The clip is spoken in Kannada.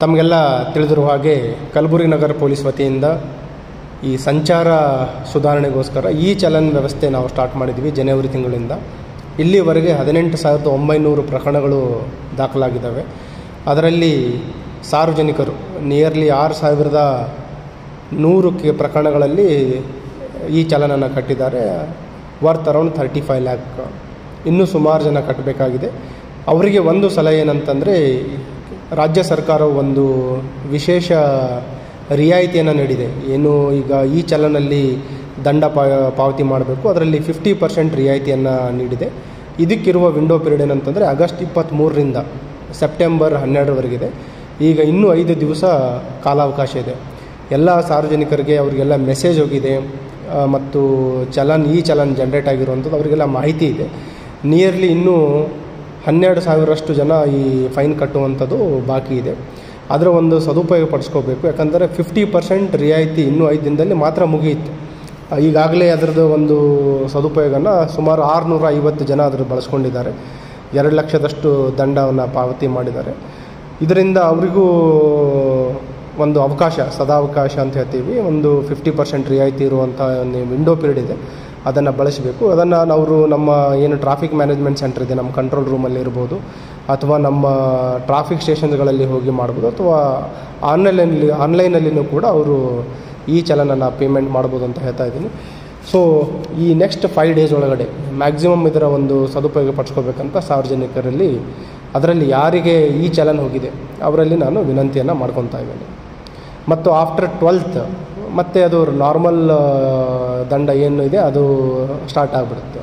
ತಮಗೆಲ್ಲ ತಿಳಿದಿರುವ ಹಾಗೆ ಕಲಬುರಗಿ ನಗರ ಪೊಲೀಸ್ ವತಿಯಿಂದ ಈ ಸಂಚಾರ ಸುಧಾರಣೆಗೋಸ್ಕರ ಈ ಚಲನ್ ವ್ಯವಸ್ಥೆ ನಾವು ಸ್ಟಾರ್ಟ್ ಮಾಡಿದ್ವಿ ಜನವರಿ ತಿಂಗಳಿಂದ. ಇಲ್ಲಿವರೆಗೆ 18,900 ಪ್ರಕರಣಗಳು ದಾಖಲಾಗಿದ್ದಾವೆ. ಅದರಲ್ಲಿ ಸಾರ್ವಜನಿಕರು ನಿಯರ್ಲಿ 6,100 ಪ್ರಕರಣಗಳಲ್ಲಿ ಈ ಚಲನನ್ನು ಕಟ್ಟಿದ್ದಾರೆ. Worth around 35 lac. ಇನ್ನೂ ಸುಮಾರು ಜನ ಕಟ್ಟಬೇಕಾಗಿದೆ. ಅವರಿಗೆ ಒಂದು ಸಲಹೆ ಏನಂತಂದರೆ, ರಾಜ್ಯ ಸರ್ಕಾರವು ಒಂದು ವಿಶೇಷ ರಿಯಾಯಿತಿಯನ್ನು ನೀಡಿದೆ. ಏನು ಈಗ ಈ ಚಲನಲ್ಲಿ ದಂಡ ಪಾವತಿ ಮಾಡಬೇಕು, ಅದರಲ್ಲಿ 50% ರಿಯಾಯಿತಿಯನ್ನು ನೀಡಿದೆ. ಇದಕ್ಕಿರುವ ವಿಂಡೋ ಪೀರಿಯಡ್ ಏನಂತಂದರೆ ಆಗಸ್ಟ್ 23ರಿಂದ ಸೆಪ್ಟೆಂಬರ್ 12ರವರೆಗಿದೆ. ಈಗ ಇನ್ನೂ 5 ದಿವಸ ಕಾಲಾವಕಾಶ ಇದೆ. ಎಲ್ಲ ಸಾರ್ವಜನಿಕರಿಗೆ ಅವರಿಗೆಲ್ಲ ಮೆಸೇಜ್ ಹೋಗಿದೆ ಮತ್ತು ಈ ಚಲನ್ ಜನ್ರೇಟ್ ಆಗಿರುವಂಥದ್ದು ಅವರಿಗೆಲ್ಲ ಮಾಹಿತಿ ಇದೆ. ನಿಯರ್ಲಿ ಇನ್ನೂ 12,000ರಷ್ಟು ಜನ ಈ ಫೈನ್ ಕಟ್ಟುವಂಥದ್ದು ಬಾಕಿ ಇದೆ. ಅದರ ಒಂದು ಸದುಪಯೋಗ ಪಡಿಸ್ಕೋಬೇಕು. ಯಾಕಂದರೆ 50% ರಿಯಾಯಿತಿ ಇನ್ನೂ 5 ದಿನದಲ್ಲಿ ಮಾತ್ರ ಮುಗಿಯಿತು. ಈಗಾಗಲೇ ಅದರದ್ದು ಒಂದು ಸದುಪಯೋಗನ ಸುಮಾರು 650 ಜನ ಅದರ ಬಳಸ್ಕೊಂಡಿದ್ದಾರೆ. 2 ಲಕ್ಷದಷ್ಟು ದಂಡವನ್ನು ಪಾವತಿ ಮಾಡಿದ್ದಾರೆ. ಇದರಿಂದ ಅವರಿಗೂ ಒಂದು ಅವಕಾಶ, ಸದಾವಕಾಶ ಅಂತ ಹೇಳ್ತೀವಿ, ಒಂದು 50% ರಿಯಾಯಿತಿ ಇರುವಂಥ ಒಂದು ವಿಂಡೋ ಪೀರಿಯಡ್ ಇದೆ. ಅದನ್ನು ಬಳಸಬೇಕು. ಅದನ್ನು ಅವರು ನಮ್ಮ ಏನು ಟ್ರಾಫಿಕ್ ಮ್ಯಾನೇಜ್ಮೆಂಟ್ ಸೆಂಟರ್ ಇದೆ, ನಮ್ಮ ಕಂಟ್ರೋಲ್ ರೂಮಲ್ಲಿ ಇರ್ಬೋದು, ಅಥವಾ ನಮ್ಮ ಟ್ರಾಫಿಕ್ ಸ್ಟೇಷನ್ಗಳಲ್ಲಿ ಹೋಗಿ ಮಾಡ್ಬೋದು, ಅಥವಾ ಆನ್ಲೈನಲ್ಲಿಯೂ ಕೂಡ ಅವರು ಈ ಚಲನನ್ನು ಪೇಮೆಂಟ್ ಮಾಡ್ಬೋದು ಅಂತ ಹೇಳ್ತಾ ಇದ್ದೀನಿ. ಸೊ ಈ ನೆಕ್ಸ್ಟ್ 5 ಡೇಸ್ ಒಳಗಡೆ ಮ್ಯಾಕ್ಸಿಮಮ್ ಇದರ ಒಂದು ಸದುಪಯೋಗ ಪಡಿಸ್ಕೋಬೇಕಂತ ಸಾರ್ವಜನಿಕರಲ್ಲಿ, ಅದರಲ್ಲಿ ಯಾರಿಗೆ ಈ ಚಲನ್ ಹೋಗಿದೆ ಅವರಲ್ಲಿ ನಾನು ವಿನಂತಿಯನ್ನು ಮಾಡ್ಕೊತಾ ಇದ್ದೇನೆ. ಮತ್ತು ಆಫ್ಟರ್ 12th ಮತ್ತೆ ಅದು ನಾರ್ಮಲ್ ದಂಡ ಏನು ಇದೆ ಅದು ಸ್ಟಾರ್ಟ್ ಆಗಿಬಿಡುತ್ತೆ.